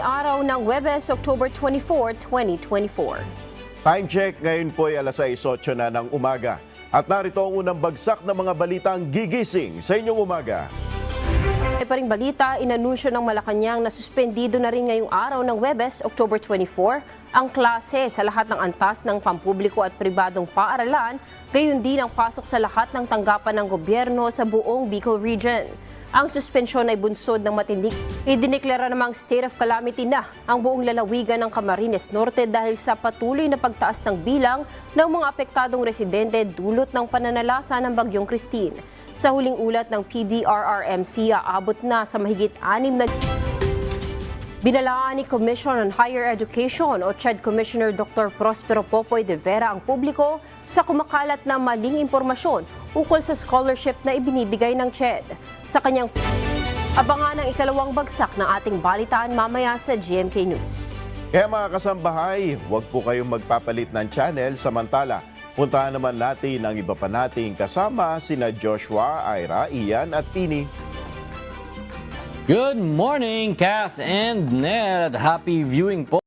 araw ng Huwebes, October 24, 2024. Time check, ngayon po ay alas 6:08 na ng umaga. At narito ang unang bagsak ng mga balitang gigising sa inyong umaga. May pa ring balita, inanunsyo ng Malacanang na suspendido na rin ngayong araw ng Huwebes, October 24, ang klase sa lahat ng antas ng pampubliko at pribadong paaralan, gayon din ang pasok sa lahat ng tanggapan ng gobyerno sa buong Bicol Region. Ang suspensyon ay bunsod ng matinding. Idineklara namang state of calamity na ang buong lalawigan ng Camarines Norte dahil sa patuloy na pagtaas ng bilang ng mga apektadong residente dulot ng pananalasa ng Bagyong Christine. Sa huling ulat ng PDRRMC, aabot na sa mahigit 6 na... Binalaan ni Commission on Higher Education o CHED Commissioner Dr. Prospero Popoy de Vera ang publiko sa kumakalat na maling impormasyon ukol sa scholarship na ibinibigay ng CHED. Sa kanyang abangan ang ikalawang bagsak ng ating balitaan mamaya sa GMK News. Kaya mga kasambahay, huwag po kayong magpapalit ng channel, samantala puntahan naman natin ang iba pa nating kasama sina Joshua, Ira, Ian at Tini. Good morning, Kath and Ned. Happy viewing po